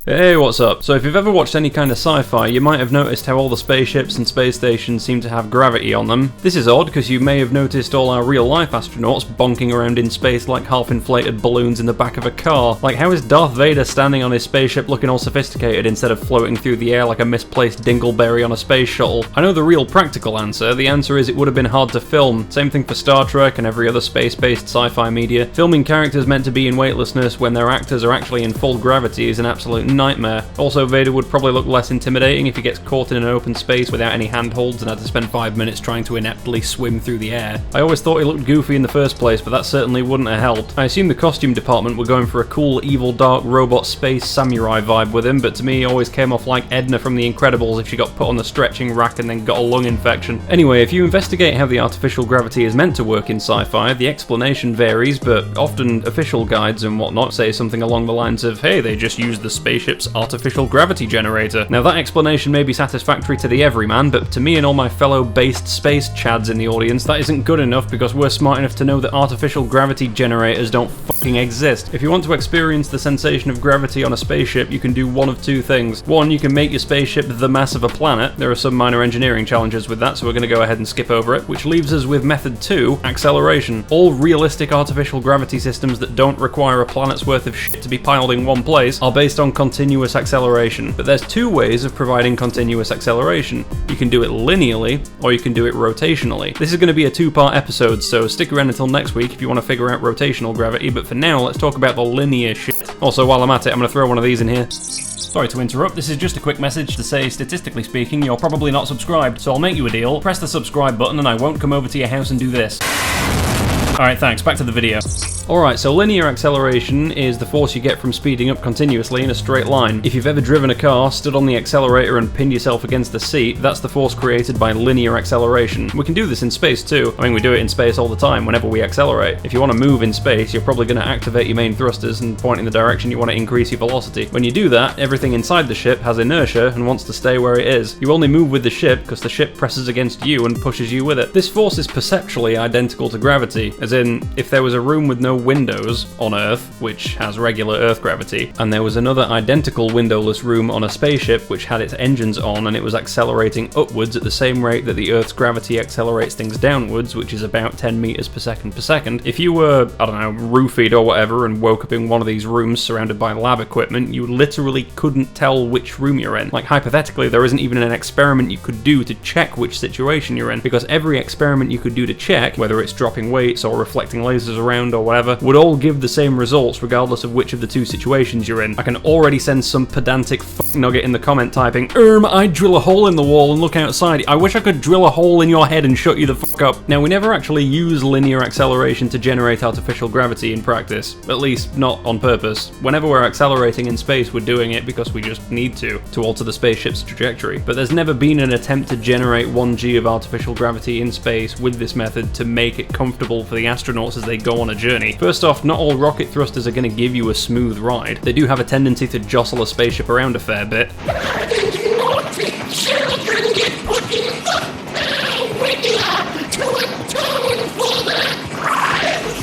Hey, what's up? So if you've ever watched any kind of sci-fi, you might have noticed how all the spaceships and space stations seem to have gravity on them. This is odd because you may have noticed all our real-life astronauts bonking around in space like half-inflated balloons in the back of a car. Like, how is Darth Vader standing on his spaceship looking all sophisticated instead of floating through the air like a misplaced dingleberry on a space shuttle? I know the real practical answer. The answer is it would have been hard to film. Same thing for Star Trek and every other space-based sci-fi media. Filming characters meant to be in weightlessness when their actors are actually in full gravity is an absolute nightmare. Also, Vader would probably look less intimidating if he gets caught in an open space without any handholds and had to spend 5 minutes trying to ineptly swim through the air. I always thought he looked goofy in the first place, but that certainly wouldn't have helped. I assume the costume department were going for a cool, evil, dark robot space samurai vibe with him, but to me he always came off like Edna from The Incredibles if she got put on the stretching rack and then got a lung infection. Anyway, if you investigate how the artificial gravity is meant to work in sci-fi, the explanation varies, but often official guides and whatnot say something along the lines of, hey, they just used the spaceship's artificial gravity generator. Now that explanation may be satisfactory to the everyman, but to me and all my fellow based space chads in the audience, that isn't good enough because we're smart enough to know that artificial gravity generators don't fucking exist. If you want to experience the sensation of gravity on a spaceship, you can do one of two things. One, you can make your spaceship the mass of a planet. There are some minor engineering challenges with that, so we're going to go ahead and skip over it, which leaves us with method 2, acceleration. All realistic artificial gravity systems that don't require a planet's worth of shit to be piled in one place are based on continuous acceleration. But there's two ways of providing continuous acceleration. You can do it linearly, or you can do it rotationally. This is going to be a 2-part episode, so stick around until next week if you want to figure out rotational gravity, but for now, let's talk about the linear shit. Also, while I'm at it, I'm going to throw one of these in here. Sorry to interrupt, this is just a quick message to say, statistically speaking, you're probably not subscribed, so I'll make you a deal. Press the subscribe button and I won't come over to your house and do this. Alright, thanks, back to the video. Alright, so linear acceleration is the force you get from speeding up continuously in a straight line. If you've ever driven a car, stood on the accelerator and pinned yourself against the seat, that's the force created by linear acceleration. We can do this in space too. I mean, we do it in space all the time whenever we accelerate. If you want to move in space, you're probably going to activate your main thrusters and point in the direction you want to increase your velocity. When you do that, everything inside the ship has inertia and wants to stay where it is. You only move with the ship because the ship presses against you and pushes you with it. This force is perceptually identical to gravity, as in, if there was a room with no windows on Earth, which has regular Earth gravity, and there was another identical windowless room on a spaceship which had its engines on and it was accelerating upwards at the same rate that the Earth's gravity accelerates things downwards, which is about 10 meters per second. If you were, I don't know, roofied or whatever and woke up in one of these rooms surrounded by lab equipment, you literally couldn't tell which room you're in. Like, hypothetically, there isn't even an experiment you could do to check which situation you're in, because every experiment you could do to check, whether it's dropping weights or reflecting lasers around or whatever, would all give the same results regardless of which of the two situations you're in. I can already sense some pedantic nugget in the comment typing, I'd drill a hole in the wall and look outside. I wish I could drill a hole in your head and shut you the fuck up. Now, we never actually use linear acceleration to generate artificial gravity in practice, at least not on purpose. Whenever we're accelerating in space, we're doing it because we just need to alter the spaceship's trajectory. But there's never been an attempt to generate 1g of artificial gravity in space with this method to make it comfortable for the astronauts as they go on a journey. First off, not all rocket thrusters are going to give you a smooth ride. They do have a tendency to jostle a spaceship around a fair bit.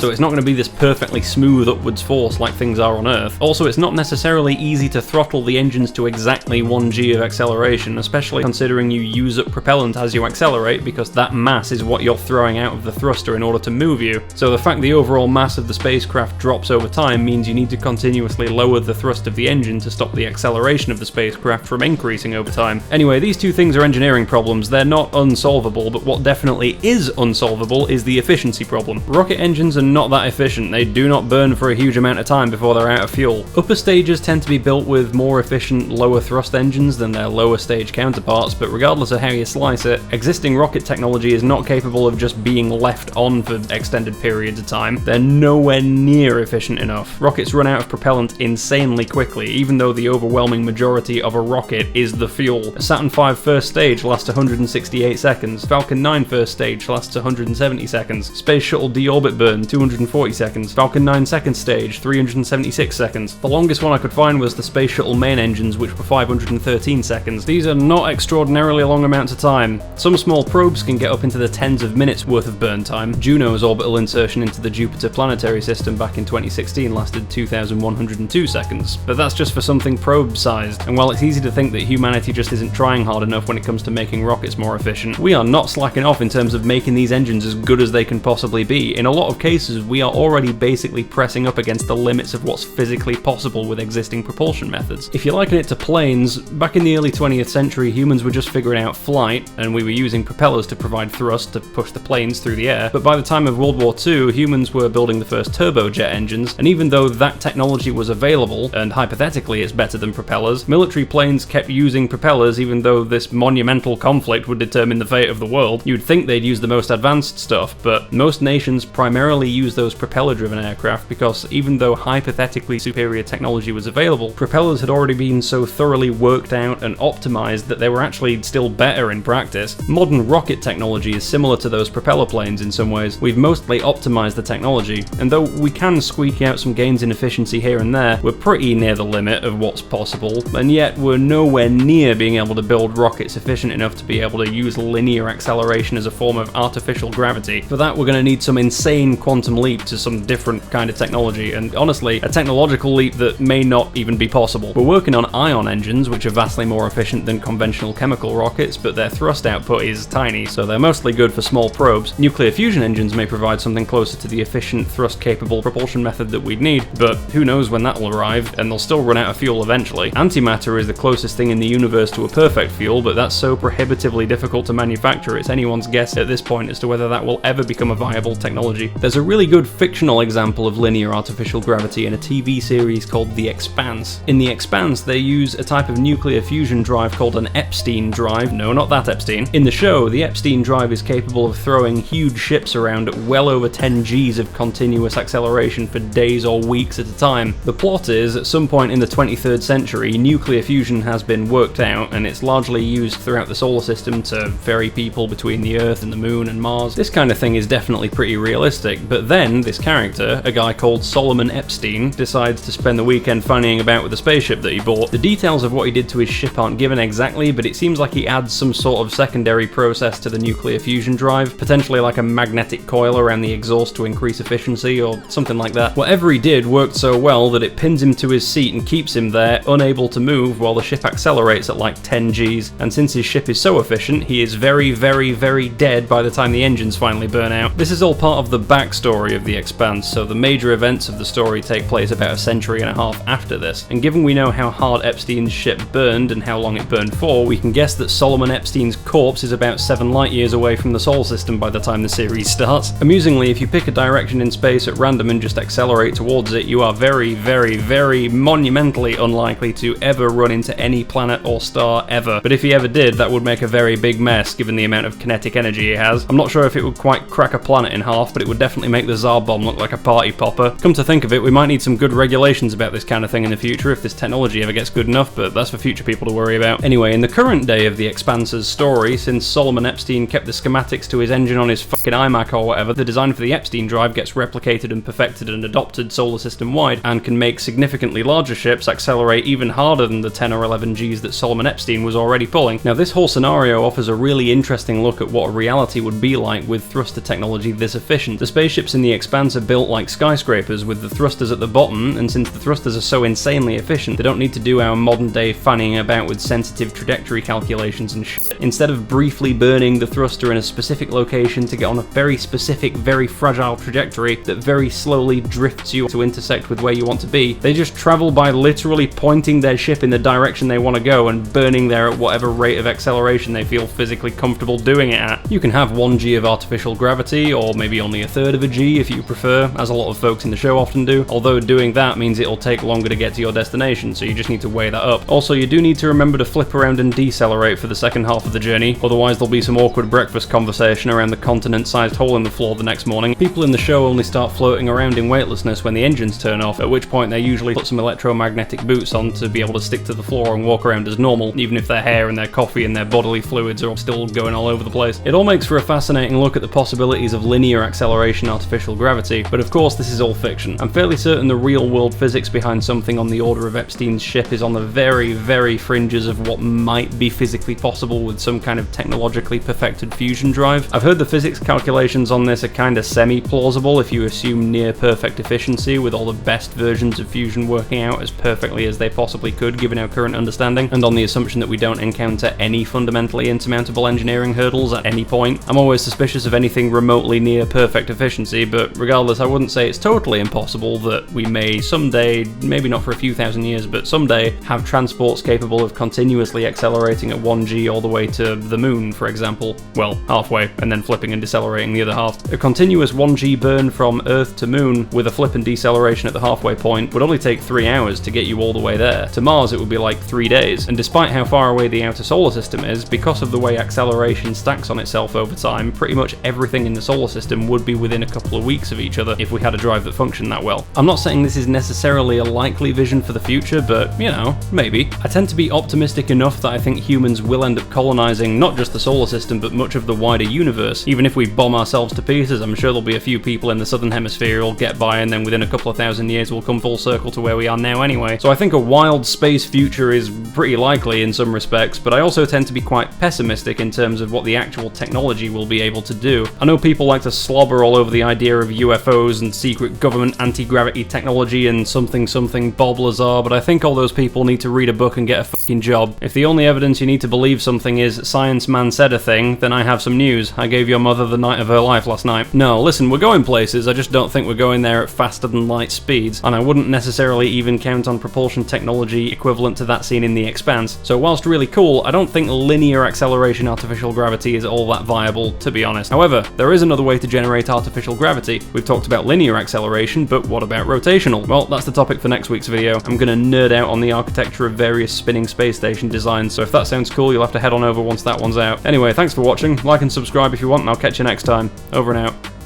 So it's not going to be this perfectly smooth upwards force like things are on Earth. Also, it's not necessarily easy to throttle the engines to exactly 1g of acceleration, especially considering you use up propellant as you accelerate, because that mass is what you're throwing out of the thruster in order to move you. So the fact the overall mass of the spacecraft drops over time means you need to continuously lower the thrust of the engine to stop the acceleration of the spacecraft from increasing over time. Anyway, these two things are engineering problems. They're not unsolvable, but what definitely is unsolvable is the efficiency problem. Rocket engines are not that efficient. They do not burn for a huge amount of time before they're out of fuel. Upper stages tend to be built with more efficient lower thrust engines than their lower stage counterparts, but regardless of how you slice it, existing rocket technology is not capable of just being left on for extended periods of time. They're nowhere near efficient enough. Rockets run out of propellant insanely quickly, even though the overwhelming majority of a rocket is the fuel. A Saturn V first stage lasts 168 seconds, Falcon 9 first stage lasts 170 seconds, Space Shuttle deorbit burn 2 240 seconds. Falcon 9 second stage, 376 seconds. The longest one I could find was the Space Shuttle main engines, which were 513 seconds. These are not extraordinarily long amounts of time. Some small probes can get up into the tens of minutes worth of burn time. Juno's orbital insertion into the Jupiter planetary system back in 2016 lasted 2,102 seconds. But that's just for something probe-sized, and while it's easy to think that humanity just isn't trying hard enough when it comes to making rockets more efficient, we are not slacking off in terms of making these engines as good as they can possibly be. In a lot of cases, we are already basically pressing up against the limits of what's physically possible with existing propulsion methods. If you liken it to planes, back in the early 20th century, humans were just figuring out flight, and we were using propellers to provide thrust to push the planes through the air. But by the time of World War II, humans were building the first turbojet engines, and even though that technology was available, and hypothetically it's better than propellers, military planes kept using propellers even though this monumental conflict would determine the fate of the world. You'd think they'd use the most advanced stuff, but most nations primarily use those propeller-driven aircraft because even though hypothetically superior technology was available, propellers had already been so thoroughly worked out and optimized that they were actually still better in practice. Modern rocket technology is similar to those propeller planes in some ways. We've mostly optimized the technology, and though we can squeak out some gains in efficiency here and there, we're pretty near the limit of what's possible, and yet we're nowhere near being able to build rockets efficient enough to be able to use linear acceleration as a form of artificial gravity. For that, we're going to need some insane quantum leap to some different kind of technology, and honestly, a technological leap that may not even be possible. We're working on ion engines, which are vastly more efficient than conventional chemical rockets, but their thrust output is tiny, so they're mostly good for small probes. Nuclear fusion engines may provide something closer to the efficient, thrust-capable propulsion method that we'd need, but who knows when that'll arrive, and they'll still run out of fuel eventually. Antimatter is the closest thing in the universe to a perfect fuel, but that's so prohibitively difficult to manufacture it's anyone's guess at this point as to whether that will ever become a viable technology. There's a really good fictional example of linear artificial gravity in a TV series called The Expanse. In The Expanse, they use a type of nuclear fusion drive called an Epstein drive. No, not that Epstein. In the show, the Epstein drive is capable of throwing huge ships around at well over 10 Gs of continuous acceleration for days or weeks at a time. The plot is, at some point in the 23rd century, nuclear fusion has been worked out, and it's largely used throughout the solar system to ferry people between the Earth and the Moon and Mars. This kind of thing is definitely pretty realistic, but then this character, a guy called Solomon Epstein, decides to spend the weekend fannying about with a spaceship that he bought. The details of what he did to his ship aren't given exactly, but it seems like he adds some sort of secondary process to the nuclear fusion drive, potentially like a magnetic coil around the exhaust to increase efficiency or something like that. Whatever he did worked so well that it pins him to his seat and keeps him there, unable to move while the ship accelerates at like 10 Gs, and since his ship is so efficient, he is very, very, very dead by the time the engines finally burn out. This is all part of the backstory of The Expanse, so the major events of the story take place about a century and a half after this, and given we know how hard Epstein's ship burned and how long it burned for, we can guess that Solomon Epstein's corpse is about 7 light years away from the Solar System by the time the series starts. Amusingly, if you pick a direction in space at random and just accelerate towards it, you are very, very, very monumentally unlikely to ever run into any planet or star ever. But if he ever did, that would make a very big mess given the amount of kinetic energy he has. I'm not sure if it would quite crack a planet in half, but it would definitely make the Tsar bomb look like a party popper. Come to think of it, we might need some good regulations about this kind of thing in the future if this technology ever gets good enough, but that's for future people to worry about. Anyway, in the current day of The Expanse's story, since Solomon Epstein kept the schematics to his engine on his fucking iMac or whatever, the design for the Epstein drive gets replicated and perfected and adopted solar system wide, and can make significantly larger ships accelerate even harder than the 10 or 11 Gs that Solomon Epstein was already pulling. Now, this whole scenario offers a really interesting look at what a reality would be like with thruster technology this efficient. The spaceships in The Expanse are built like skyscrapers with the thrusters at the bottom, and since the thrusters are so insanely efficient, they don't need to do our modern day fanning about with sensitive trajectory calculations and shit. Instead of briefly burning the thruster in a specific location to get on a very specific, very fragile trajectory that very slowly drifts you to intersect with where you want to be, they just travel by literally pointing their ship in the direction they want to go and burning there at whatever rate of acceleration they feel physically comfortable doing it at. You can have 1 G of artificial gravity, or maybe only 1/3 of a G if you prefer, as a lot of folks in the show often do, although doing that means it'll take longer to get to your destination, so you just need to weigh that up. Also, you do need to remember to flip around and decelerate for the second half of the journey, otherwise there'll be some awkward breakfast conversation around the continent-sized hole in the floor the next morning. People in the show only start floating around in weightlessness when the engines turn off, at which point they usually put some electromagnetic boots on to be able to stick to the floor and walk around as normal, even if their hair and their coffee and their bodily fluids are still going all over the place. It all makes for a fascinating look at the possibilities of linear acceleration artificial artificial gravity, but of course this is all fiction. I'm fairly certain the real-world physics behind something on the order of Epstein's ship is on the very, very fringes of what might be physically possible with some kind of technologically perfected fusion drive. I've heard the physics calculations on this are kinda semi-plausible if you assume near-perfect efficiency, with all the best versions of fusion working out as perfectly as they possibly could given our current understanding, and on the assumption that we don't encounter any fundamentally insurmountable engineering hurdles at any point. I'm always suspicious of anything remotely near perfect efficiency, but regardless, I wouldn't say it's totally impossible that we may someday, maybe not for a few thousand years, but someday, have transports capable of continuously accelerating at 1g all the way to the moon, for example. Well, halfway, and then flipping and decelerating the other half. A continuous 1g burn from Earth to moon, with a flip and deceleration at the halfway point, would only take 3 hours to get you all the way there. To Mars it would be like 3 days, and despite how far away the outer solar system is, because of the way acceleration stacks on itself over time, pretty much everything in the solar system would be within a couple of weeks of each other if we had a drive that functioned that well. I'm not saying this is necessarily a likely vision for the future, but, you know, maybe. I tend to be optimistic enough that I think humans will end up colonizing not just the solar system, but much of the wider universe. Even if we bomb ourselves to pieces, I'm sure there'll be a few people in the southern hemisphere who'll get by, and then within a couple of thousand years we'll come full circle to where we are now anyway. So I think a wild space future is pretty likely in some respects, but I also tend to be quite pessimistic in terms of what the actual technology will be able to do. I know people like to slobber all over the idea of UFOs and secret government anti-gravity technology and something Bob Lazar, but I think all those people need to read a book and get a fucking job. If the only evidence you need to believe something is science man said a thing, then I have some news. I gave your mother the night of her life last night. No, listen, we're going places, I just don't think we're going there at faster than light speeds, and I wouldn't necessarily even count on propulsion technology equivalent to that seen in the Expanse. So whilst really cool, I don't think linear acceleration artificial gravity is all that viable, to be honest. However, there is another way to generate artificial gravity. We've talked about linear acceleration, but what about rotational? Well, that's the topic for next week's video. I'm gonna nerd out on the architecture of various spinning space station designs, so if that sounds cool, you'll have to head on over once that one's out. Anyway, thanks for watching, like and subscribe if you want, and I'll catch you next time. Over and out.